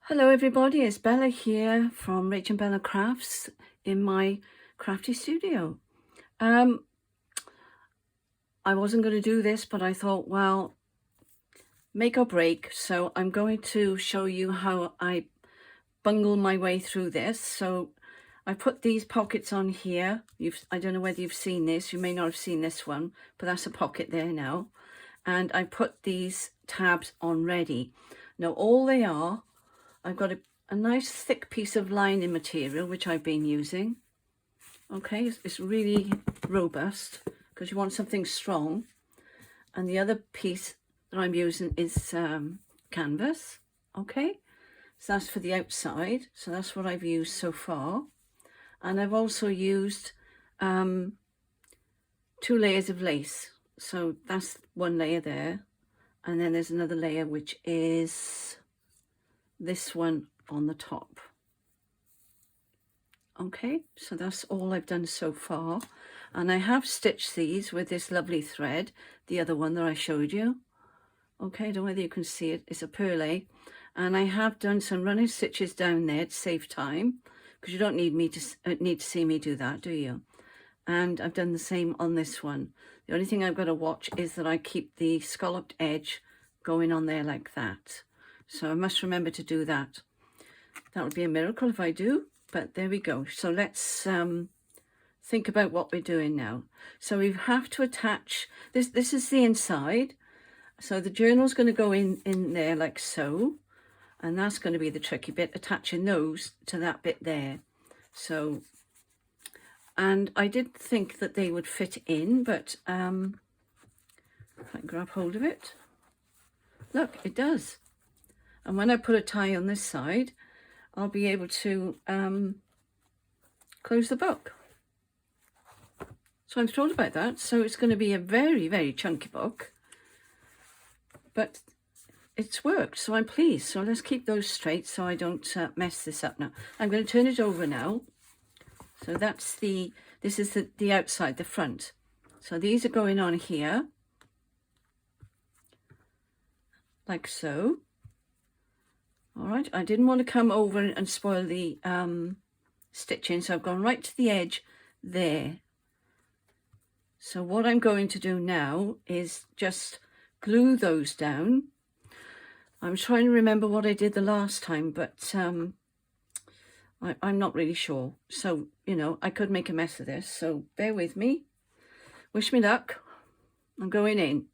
Hello everybody, it's Bella here from Rach and Bella Crafts in my crafty studio. I wasn't going to do this, but I thought, well, make or break. So I'm going to show you how I bungle my way through this. So I put these pockets on here. I don't know whether you've seen this. You may not have seen this one, but that's a pocket there now. And I put these tabs on ready. Now all they are, I've got a nice thick piece of lining material, which I've been using. Okay, it's really robust because you want something strong. And the other piece that I'm using is canvas. Okay, so that's for the outside. So that's what I've used so far. And I've also used 2 layers of lace. So that's one layer there. And then there's another layer, which is this one on the top. Okay, so that's all I've done so far. And I have stitched these with this lovely thread, the other one that I showed you. Okay, I don't know whether you can see it, it's a perlé. And I have done some running stitches down there to save time, because you don't need to see me do that, do you? And I've done the same on this one. The only thing I've got to watch is that I keep the scalloped edge going on there like that. So I must remember to do that. That would be a miracle if I do, but there we go. So let's think about what we're doing now. So we have to attach, this is the inside. So the journal's going to go in there like so. And that's going to be the tricky bit, attaching those to that bit there. So, and I did think that they would fit in, but if I can grab hold of it, look, it does. And when I put a tie on this side, I'll be able to close the book. So I'm thrilled about that. So it's going to be a very, very chunky book, but it's worked, so I'm pleased. So let's keep those straight so I don't mess this up now. I'm going to turn it over now. So that's this is the outside, the front. So these are going on here, like so. All right, I didn't want to come over and spoil the stitching, so I've gone right to the edge there. So what I'm going to do now is just glue those down. I'm trying to remember what I did the last time, but I'm not really sure. So, you know, I could make a mess of this, so bear with me. Wish me luck. I'm going in.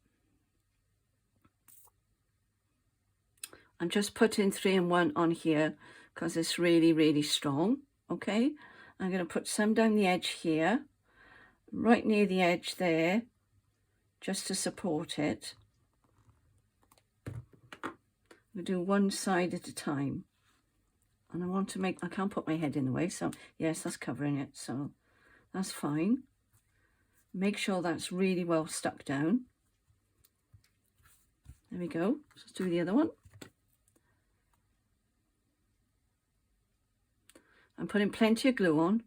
I'm just putting 3-in-1 on here because it's really, really strong. Okay, I'm going to put some down the edge here, right near the edge there, just to support it. We'll do one side at a time. And I want to make, I can't put my head in the way, so yes, that's covering it, so that's fine. Make sure that's really well stuck down. There we go. Let's do the other one. I'm putting plenty of glue on.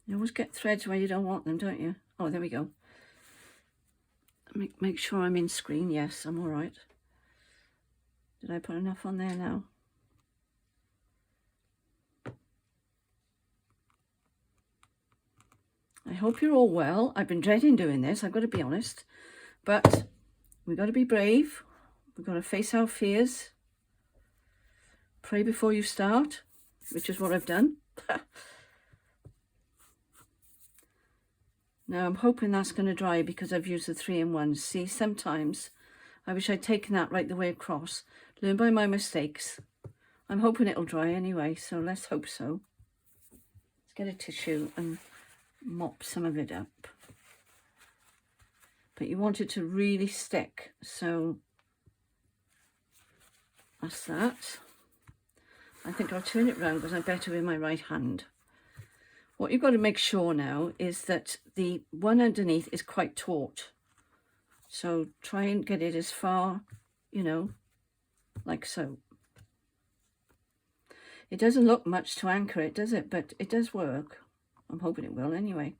You always get threads where you don't want them, don't you? Oh, there we go. Make sure I'm in screen. Yes, I'm all right. Did I put enough on there now? I hope you're all well. I've been dreading doing this, I've got to be honest. But we've got to be brave. We've got to face our fears. Pray before you start, which is what I've done. Now I'm hoping that's going to dry because I've used the 3-in-1. See, sometimes I wish I'd taken that right the way across. Learn by my mistakes. I'm hoping it'll dry anyway, so let's hope so. Let's get a tissue and mop some of it up. But you want it to really stick, so that's that. I think I'll turn it round because I'm better with my right hand. What you've got to make sure now is that the one underneath is quite taut. So try and get it as far, you know, like so. It doesn't look much to anchor it, does it? But it does work. I'm hoping it will anyway.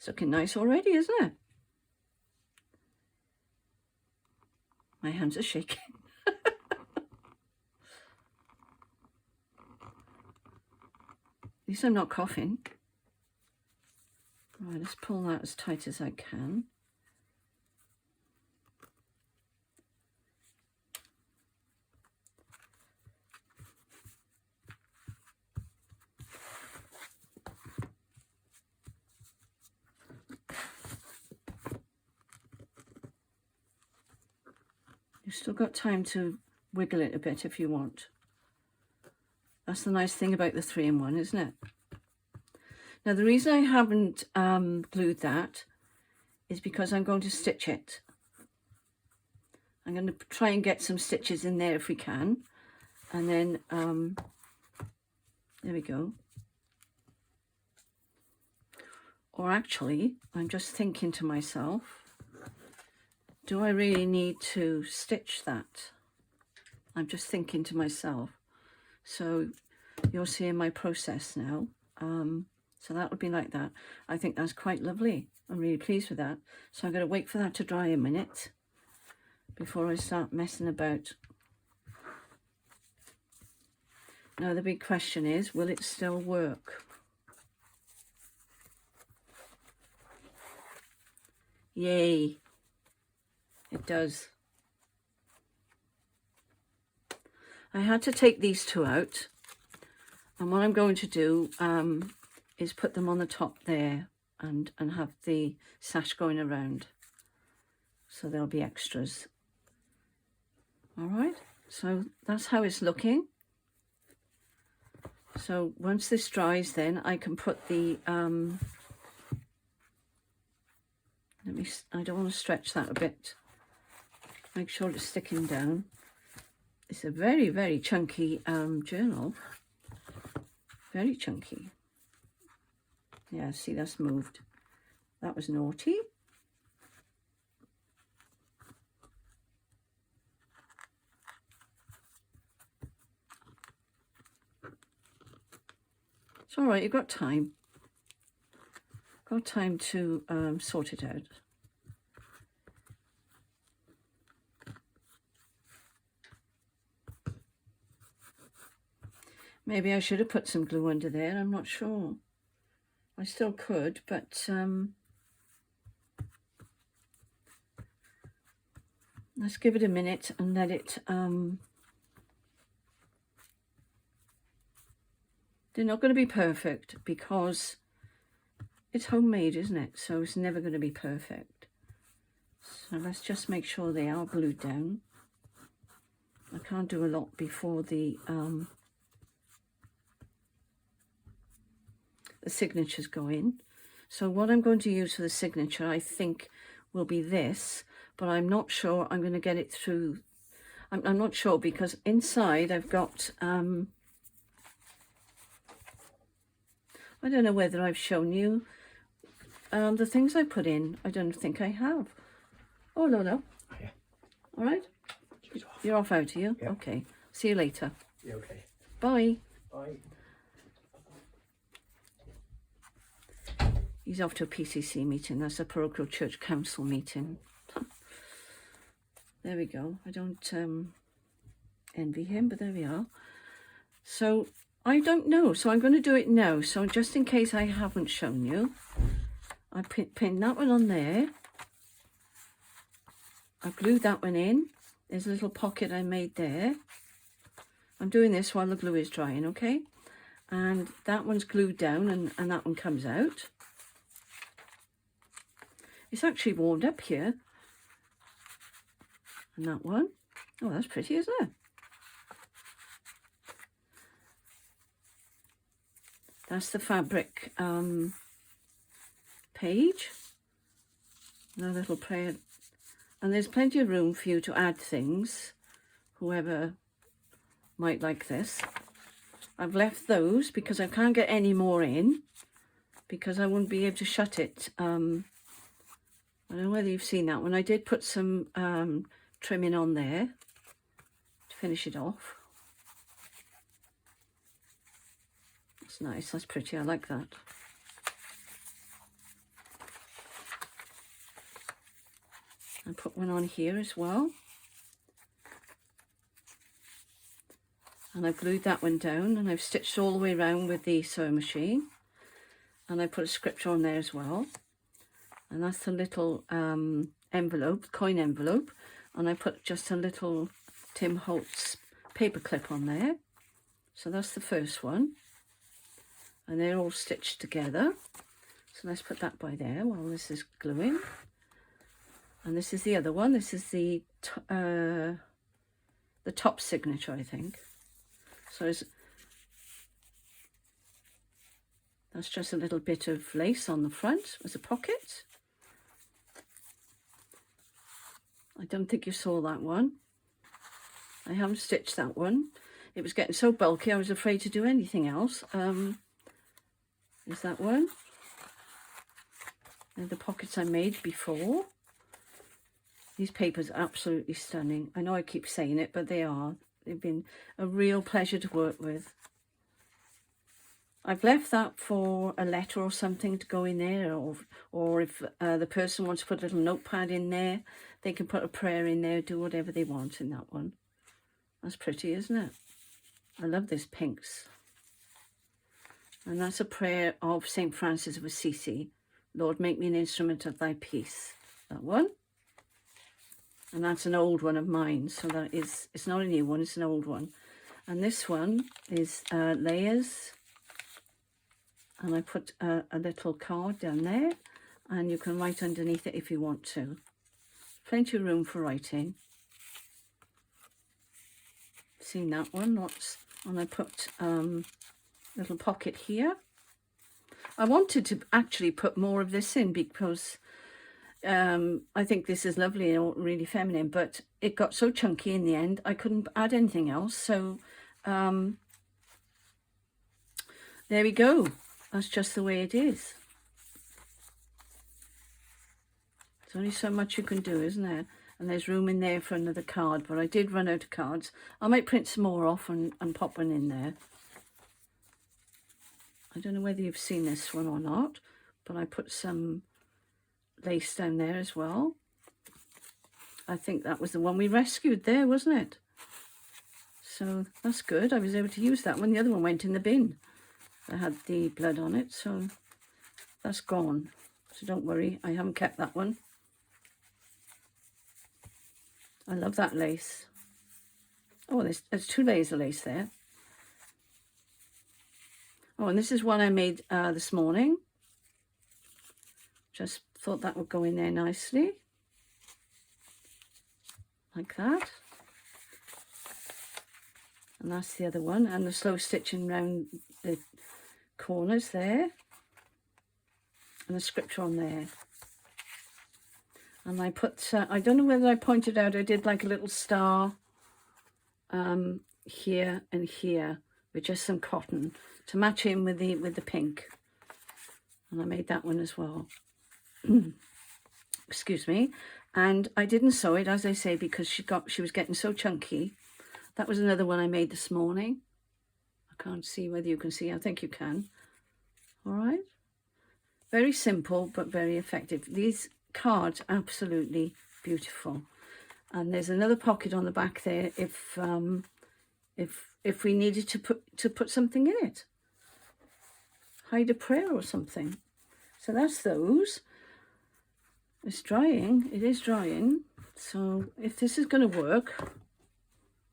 It's looking nice already, isn't it? My hands are shaking. At least I'm not coughing. All right, let's pull that as tight as I can. You've still got time to wiggle it a bit if you want. That's the nice thing about the 3-in-1, isn't it? Now, the reason I haven't glued that is because I'm going to stitch it. I'm going to try and get some stitches in there if we can. And then, there we go. Or actually, I'm just thinking to myself, do I really need to stitch that? I'm just thinking to myself. So you're seeing my process now. So that would be like that. I think that's quite lovely. I'm really pleased with that. So I'm going to wait for that to dry a minute before I start messing about. Now the big question is, will it still work? Yay! It does. I had to take these two out, and what I'm going to do is put them on the top there and have the sash going around, so there'll be extras. All right, so that's how it's looking. So once this dries, then I can put the I don't want to stretch that a bit. Make sure it's sticking down. It's a very, very chunky journal. Very chunky. Yeah, see, that's moved. That was naughty. It's all right, you've got time. Got time to sort it out. Maybe I should have put some glue under there, I'm not sure. I still could, but let's give it a minute and let it... They're not going to be perfect because it's homemade, isn't it? So it's never going to be perfect. So let's just make sure they are glued down. I can't do a lot before the signatures go in. So what I'm going to use for the signature, I think, will be this, but I'm not sure I'm going to get it through. I'm not sure because inside I've got, I don't know whether I've shown you the things I put in. I don't think I have. Oh, no. Oh, yeah. All right. You're off out, are you? Yeah. Okay. See you later. Yeah, okay. Bye. Bye. He's off to a PCC meeting. That's a parochial church council meeting. There we go. I don't envy him, but there we are. So I don't know. So I'm going to do it now. So just in case I haven't shown you, I pin that one on there. I glued that one in. There's a little pocket I made there. I'm doing this while the glue is drying, okay? And that one's glued down and that one comes out. It's actually warmed up here. And that one. Oh, that's pretty, isn't it? That's the fabric page. A little prayer. And there's plenty of room for you to add things, whoever might like this. I've left those because I can't get any more in, because I wouldn't be able to shut it. I don't know whether you've seen that one. I did put some trimming on there to finish it off. That's nice, that's pretty, I like that. I put one on here as well. And I've glued that one down, and I've stitched all the way around with the sewing machine. And I put a scripture on there as well. And that's the little envelope, coin envelope. And I put just a little Tim Holtz paper clip on there. So that's the first one. And they're all stitched together. So let's put that by there while this is gluing. And this is the other one. This is the top signature, I think. So that's just a little bit of lace on the front as a pocket. I don't think you saw that one. I haven't stitched that one. It was getting so bulky I was afraid to do anything else. Is that one. They're the pockets I made before. These papers are absolutely stunning. I know I keep saying it, but they are. They've been a real pleasure to work with. I've left that for a letter or something to go in there, or if the person wants to put a little notepad in there, they can put a prayer in there, do whatever they want in that one. That's pretty, isn't it? I love this pinks. And that's a prayer of St. Francis of Assisi. Lord, make me an instrument of thy peace. That one. And that's an old one of mine. So that is, it's not a new one, it's an old one. And this one is layers. And I put a little card down there. And you can write underneath it if you want to. Plenty of room for writing. Seen that one, lots. And I put little pocket here. I wanted to actually put more of this in because I think this is lovely and really feminine, but it got so chunky in the end I couldn't add anything else. So there we go. That's just the way it is. There's only so much you can do, isn't there? And there's room in there for another card, but I did run out of cards. I might print some more off and pop one in there. I don't know whether you've seen this one or not, but I put some lace down there as well. I think that was the one we rescued there, wasn't it? So that's good. I was able to use that one. The other one went in the bin. I had the blood on it, so that's gone. So don't worry, I haven't kept that one. I love that lace. Oh, there's 2 layers of lace there. Oh, and this is one I made this morning. Just thought that would go in there nicely. Like that. And that's the other one. And the slow stitching around the corners there. And the scripture on there. And I put, I don't know whether I pointed out, I did like a little star here and here with just some cotton to match in with the pink. And I made that one as well. Excuse me. And I didn't sew it, as I say, because she was getting so chunky. That was another one I made this morning. I can't see whether you can see. I think you can. All right. Very simple, but very effective. These cards, absolutely beautiful. And there's another pocket on the back there if we needed to put something in it. Hide a prayer or something. So that's those. It's drying. It is drying. So if this is going to work,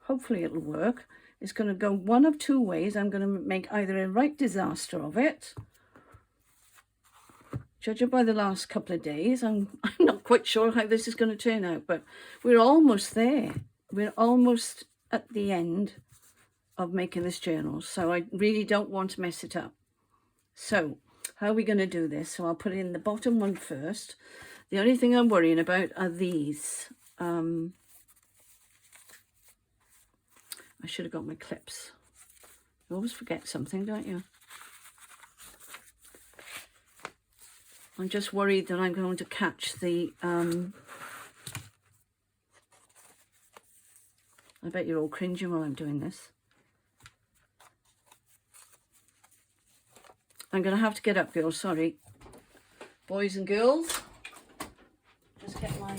hopefully it'll work. It's going to go one of 2 ways. I'm going to make either a right disaster of it. Judging by the last couple of days, I'm not quite sure how this is going to turn out, but we're almost there. We're almost at the end of making this journal, so I really don't want to mess it up. So how are we going to do this? So I'll put in the bottom one first. The only thing I'm worrying about are these. I should have got my clips. You always forget something, don't you? I'm just worried that I'm going to catch the, I bet you're all cringing while I'm doing this. I'm going to have to get up, girls, sorry. Boys and girls, Let's get my,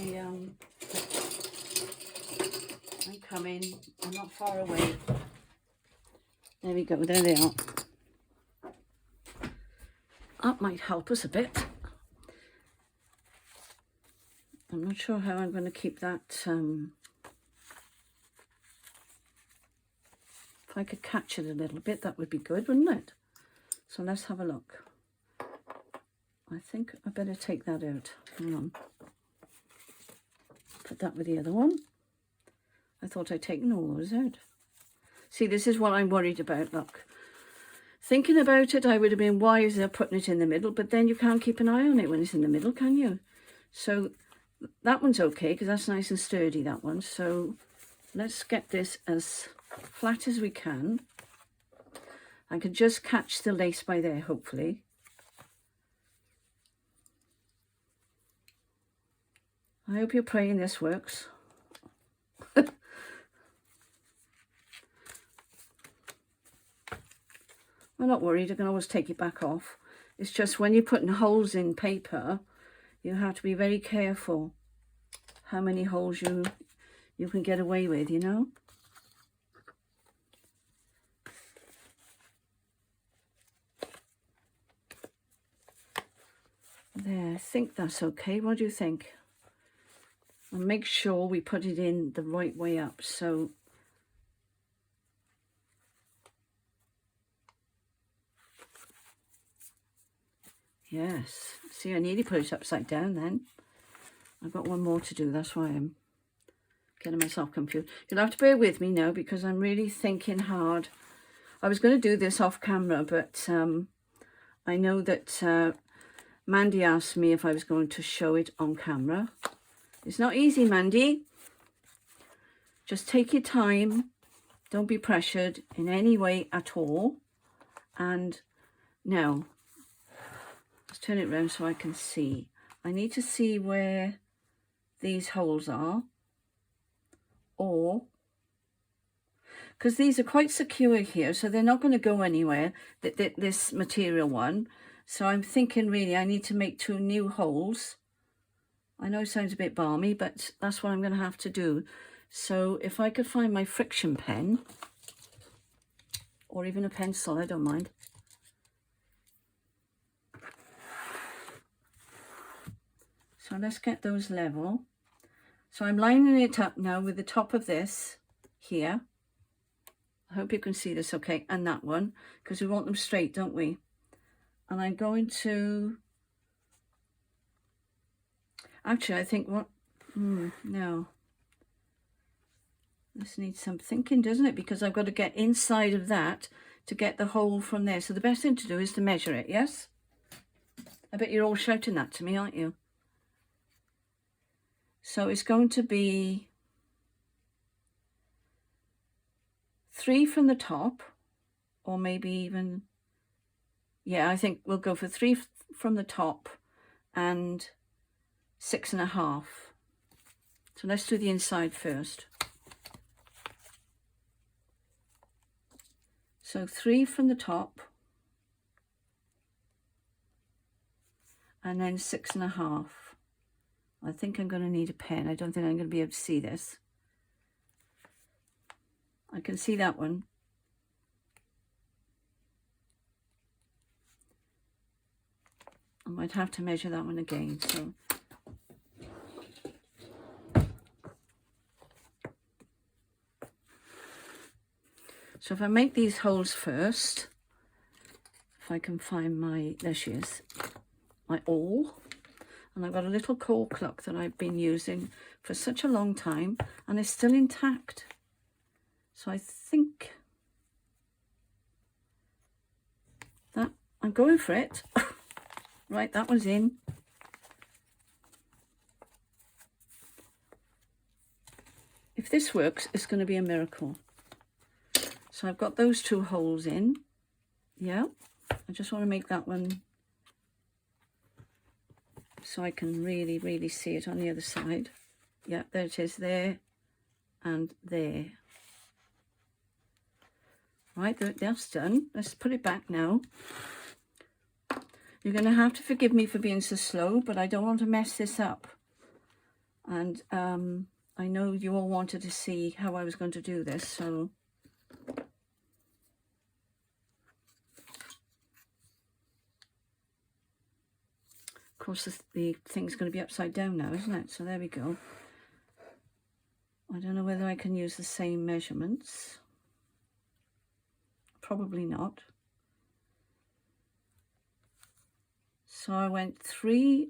I'm coming, I'm not far away. There we go, there they are. That might help us a bit. I'm not sure how I'm going to keep that, if I could catch it a little bit, that would be good, wouldn't it? So let's have a look. I think I better take that out. Hang on. Put that with the other one. I thought I'd taken all those out. See, this is what I'm worried about, look. Thinking about it, I would have been wiser putting it in the middle, but then you can't keep an eye on it when it's in the middle, can you? So that one's okay, because that's nice and sturdy, that one. So let's get this as flat as we can. I can just catch the lace by there, hopefully. I hope you're praying this works. I'm not worried, I can always take it back off. It's just when you're putting holes in paper, you have to be very careful how many holes you can get away with, you know? There, I think that's okay. What do you think? And make sure we put it in the right way up. So yes, see, I nearly put it upside down then. I've got one more to do, that's why I'm getting myself confused. You'll have to bear with me now because I'm really thinking hard. I was going to do this off camera, but I know that Mandy asked me if I was going to show it on camera. It's not easy, Mandy. Just take your time. Don't be pressured in any way at all. And now, let's turn it around so I can see. I need to see where these holes are. Or, because these are quite secure here, so they're not going to go anywhere, this material one. So I'm thinking really I need to make 2 new holes. I know it sounds a bit balmy, but that's what I'm going to have to do. So if I could find my friction pen, or even a pencil, I don't mind. So let's get those level. So I'm lining it up now with the top of this here. I hope you can see this okay, and that one, because we want them straight, don't we? And I'm going to... Actually, I think what... no. This needs some thinking, doesn't it? Because I've got to get inside of that to get the hole from there. So the best thing to do is to measure it, yes? I bet you're all shouting that to me, aren't you? So it's going to be 3 from the top, or maybe even... Yeah, I think we'll go for 3 from the top and 6.5. So let's do the inside first. So 3 from the top and then 6.5. I think I'm going to need a pen. I don't think I'm going to be able to see this. I can see that one. I might have to measure that one again. So if I make these holes first, if I can find my, there she is, my awl. And I've got a little cork lock that I've been using for such a long time, and it's still intact. So I think that I'm going for it. Right, that one's in. If this works, it's going to be a miracle. So I've got those 2 holes in. Yeah, I just want to make that one so I can really, really see it on the other side. Yeah, there it is, there and there. Right, that's done. Let's put it back now. You're going to have to forgive me for being so slow, but I don't want to mess this up. And I know you all wanted to see how I was going to do this, so of course the thing's going to be upside down now, isn't it? So there we go. I don't know whether I can use the same measurements. Probably not. So I went 3.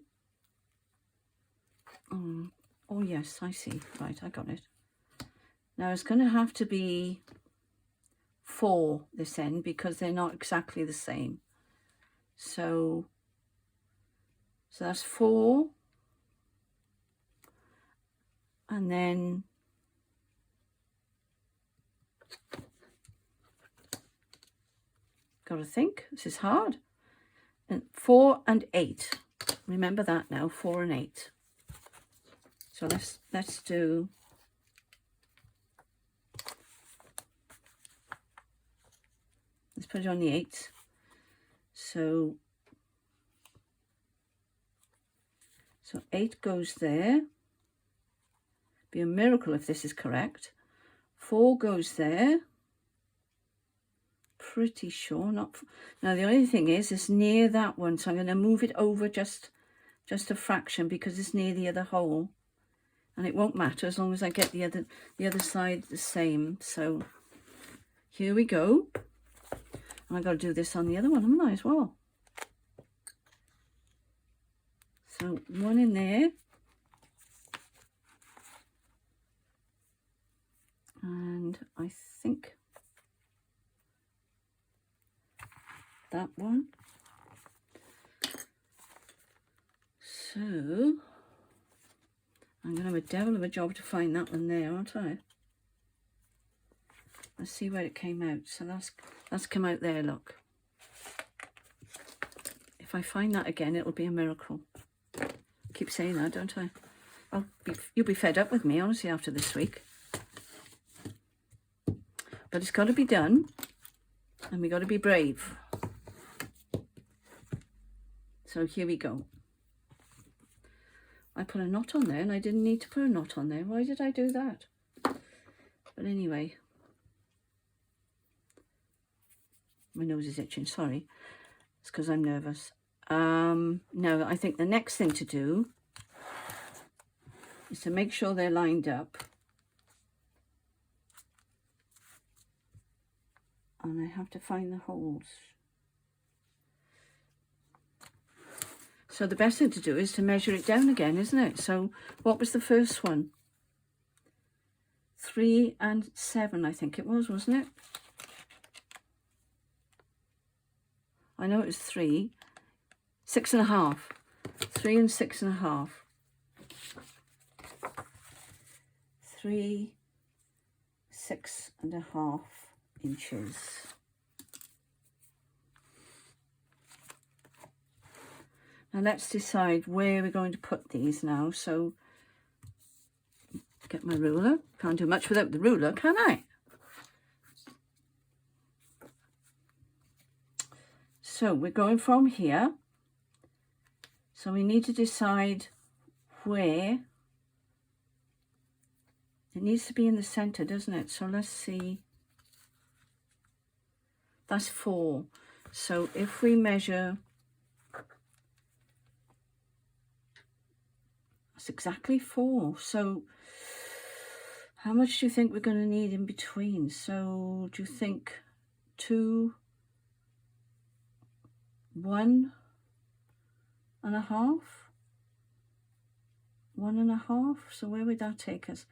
Oh yes, I see. Right, I got it. Now it's going to have to be 4 this end because they're not exactly the same. So that's 4. And then got to think, this is hard. And 4 and 8. Remember that now, 4 and 8. So let's do let's put it on the 8. So 8 goes there. Be a miracle if this is correct. 4 goes there. Pretty sure not. Now the only thing is it's near that one, so I'm going to move it over just a fraction because it's near the other hole, and it won't matter as long as I get the other side the same. So here we go. And I got to do this on the other one, haven't I, as well? So 1 in there. And I think that one. So I'm going to have a devil of a job to find that one there, aren't I? Let's see where it came out. So that's come out there, look. If I find that again, it'll be a miracle. I keep saying that, don't I? You'll be fed up with me, honestly, after this week. But it's got to be done, and we got to be brave. So here we go. I put a knot on there, and I didn't need to put a knot on there. Why did I do that? But anyway, my nose is itching, sorry. It's because I'm nervous. No, I think the next thing to do is to make sure they're lined up. And I have to find the holes. So the best thing to do is to measure it down again, isn't it? So what was the first one? 3 and 7, I think it was, wasn't it? I know it was 3. 6.5. 3 and 6.5. 3, 6.5 inches. Now let's decide where we're going to put these now. So get my ruler. Can't do much without the ruler, can I? So we're going from here. So we need to decide where. It needs to be in the center, doesn't it? So let's see. That's 4. So if we measure, that's exactly 4. So how much do you think we're going to need in between? So do you think 2, 1.5? 1.5? So where would that take us?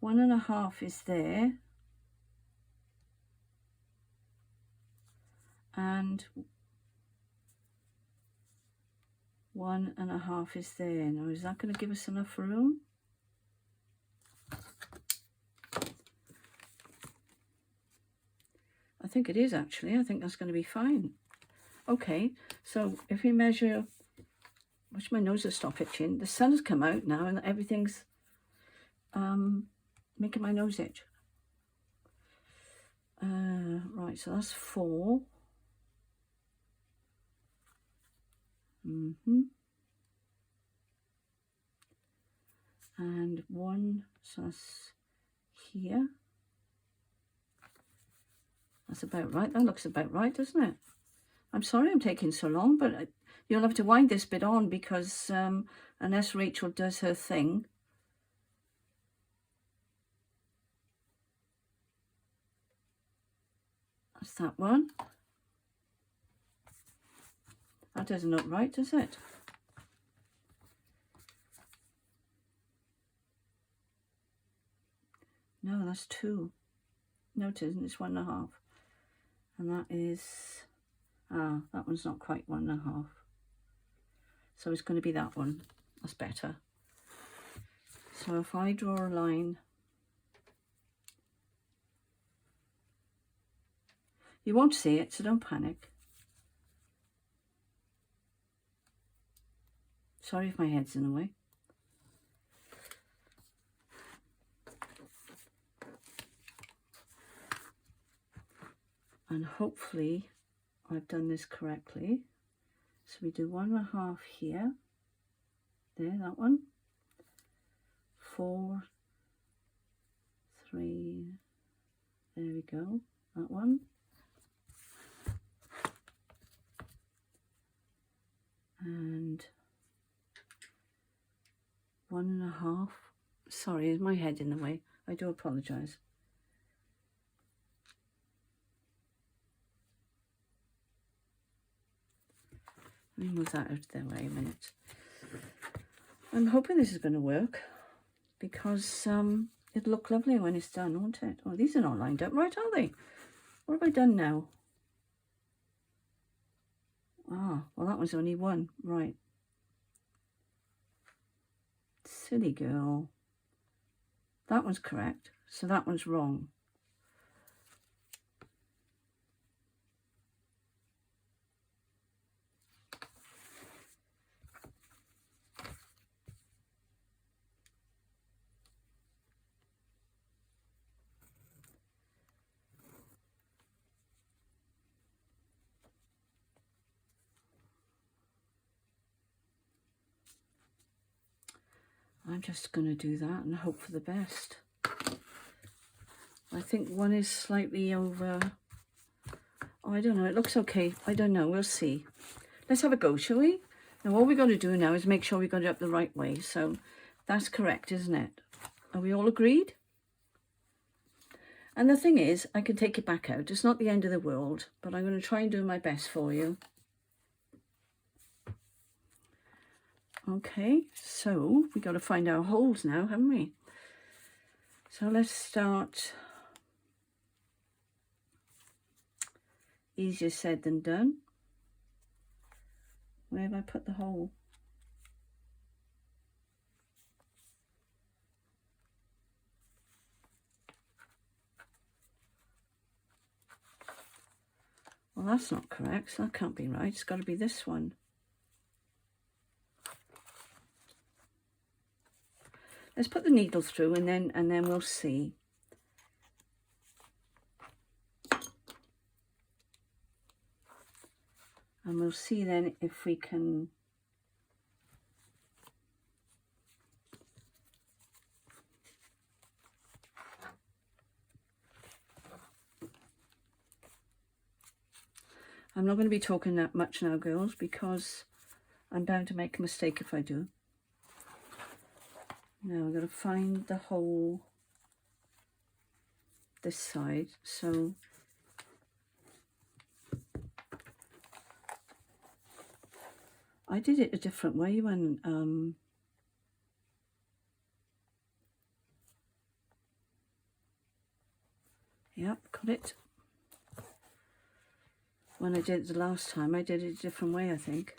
1.5 is there. And 1.5 is there. Now, is that going to give us enough room? I think it is, actually. I think that's going to be fine. Okay, so if we measure, watch my nose will stop itching. The sun has come out now and everything's making my nose itch. Right, so that's 4. and one, so that's here. That's about right. That looks about right, doesn't it? I'm sorry I'm taking so long, but you'll have to wind this bit on because unless Rachel does her thing. That's that one. That doesn't look right, does it? No, that's 2. No, it isn't. It's 1.5. And that is, that one's not quite 1.5. So it's going to be that one. That's better. So if I draw a line, you won't see it, so don't panic. Sorry if my head's in the way. And hopefully I've done this correctly. So we do 1.5 here. There, that one. 4, 3, there we go. That one. And 1.5. Sorry, is my head in the way? I do apologise. Let me move that out of their way a minute. I'm hoping this is going to work because it'll look lovely when it's done, won't it? Oh, these are not lined up right, are they? What have I done now? Ah, well, that was only 1. Right. Silly girl. That one's correct, so that one's wrong. I'm just going to do that and hope for the best. I think one is slightly over. Oh, I don't know. It looks okay. I don't know. We'll see. Let's have a go, shall we? Now, all we've got to do now is make sure we got it up the right way. So that's correct, isn't it? Are we all agreed? And the thing is, I can take it back out. It's not the end of the world, but I'm going to try and do my best for you. Okay, so we got to find our holes now, haven't we? So let's start. Easier said than done. Where have I put the hole? Well, that's not correct, so that can't be right. It's got to be this one. Let's put the needle through and then we'll see. And we'll see then if we can I'm not going to be talking that much now, girls, because I'm bound to make a mistake if I do. Now I've got to find the hole this side. So I did it a different way when yep, got it. When I did it the last time, I did it a different way, I think.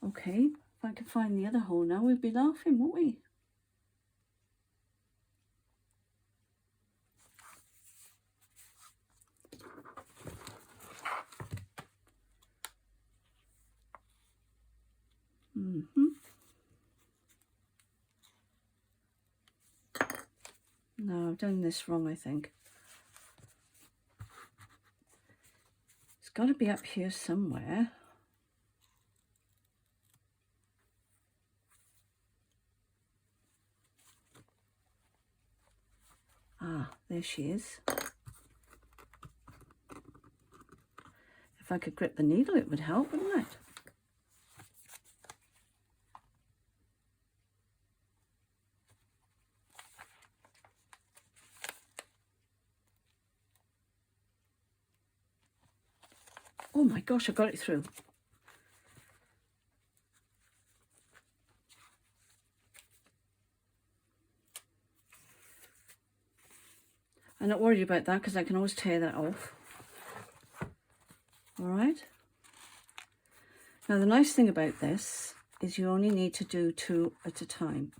Okay, if I could find the other hole now, we'd be laughing, wouldn't we? No, I've done this wrong, I think. It's got to be up here somewhere. There she is. If I could grip the needle, it would help, wouldn't it? Oh my gosh, I got it through. I'm not worried about that because I can always tear that off. All right. Now the nice thing about this is you only need to do 2 at a time.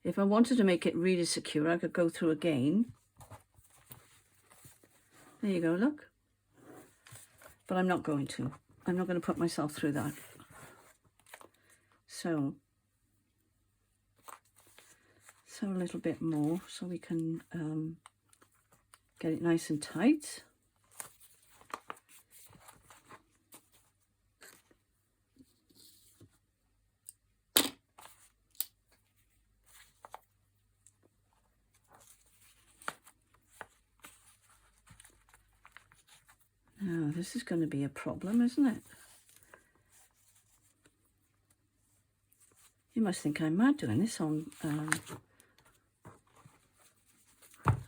If I wanted to make it really secure, I could go through again. There you go, look. But I'm not going to. I'm not going to put myself through that. So a little bit more so we can get it nice and tight. Now this is going to be a problem, isn't it? You must think I'm mad doing this on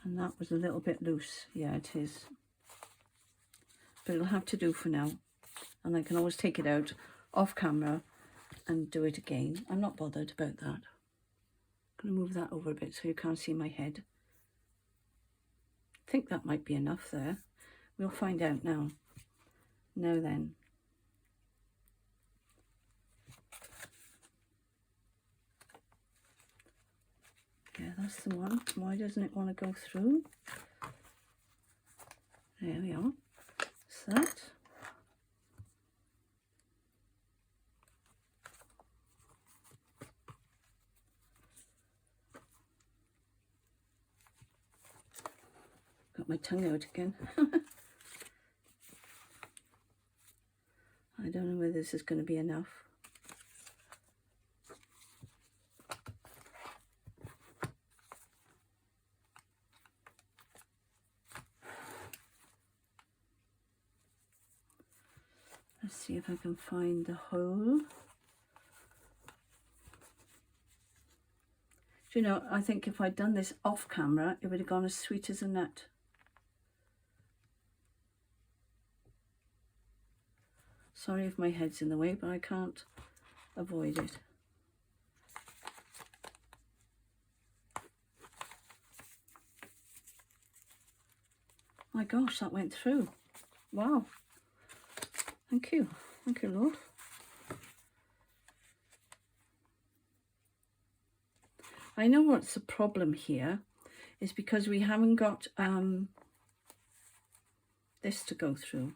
and that was a little bit loose. Yeah, it is. But it'll have to do for now. And I can always take it out off camera and do it again. I'm not bothered about that. I'm going to move that over a bit so you can't see my head. I think that might be enough there. We'll find out now. Now then. Yeah, that's the one. Why doesn't it want to go through? There we are. That's that. Got my tongue out again. I don't know whether this is going to be enough. Let's see if I can find the hole. Do you know, I think if I'd done this off camera, it would have gone as sweet as a nut. Sorry if my head's in the way, but I can't avoid it. My gosh, that went through. Wow. Thank you. Thank you, Lord. I know what's the problem here is because we haven't got this to go through.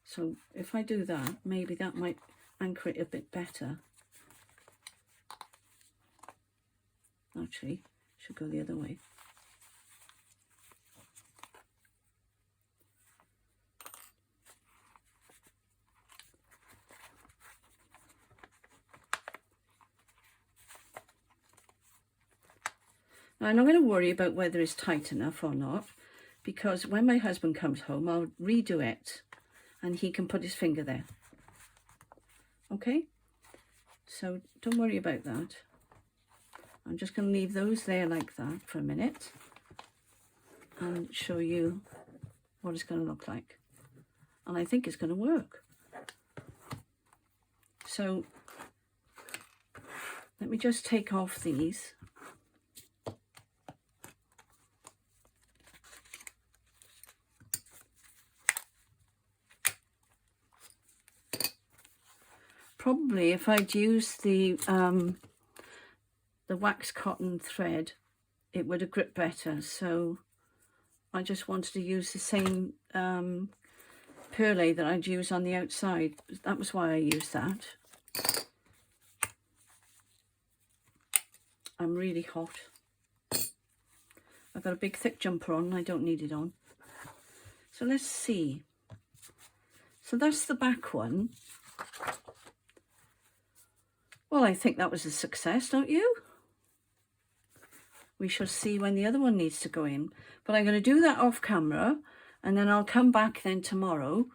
So if I do that, maybe that might anchor it a bit better. Actually, should go the other way. Now, I'm not going to worry about whether it's tight enough or not, because when my husband comes home, I'll redo it and he can put his finger there. Okay? So don't worry about that. I'm just going to leave those there like that for a minute and show you what it's going to look like. And I think it's going to work. So let me just take off these. Probably if I'd used the wax cotton thread, it would have gripped better. So I just wanted to use the same perlé that I'd use on the outside. That was why I used that. I'm really hot. I've got a big thick jumper on and I don't need it on. So let's see. So that's the back one. Well, I think that was a success, don't you? we shall see when the other one needs to go in. But I'm going to do that off camera, and then I'll come back then tomorrow,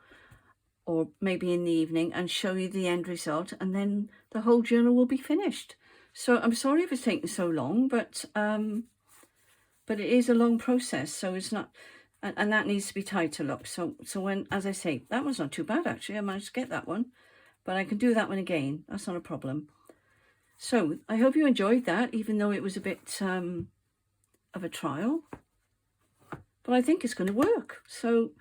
or maybe in the evening, and show you the end result, and then the whole journal will be finished. So I'm sorry if it's taken so long, but it is a long process, so it's not, and that needs to be tied to look. So when, as I say, that one's not too bad actually. I managed to get that one, but I can do that one again. That's not a problem. So I hope you enjoyed that, even though it was a bit of a trial, but I think it's going to work. So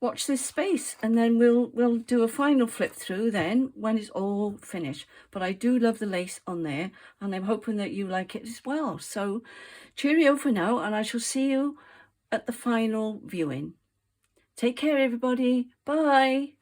watch this space, and then we'll do a final flip through then when it's all finished. But I do love the lace on there, and I'm hoping that you like it as well. So cheerio for now, and I shall see you at the final viewing. Take care, everybody. Bye.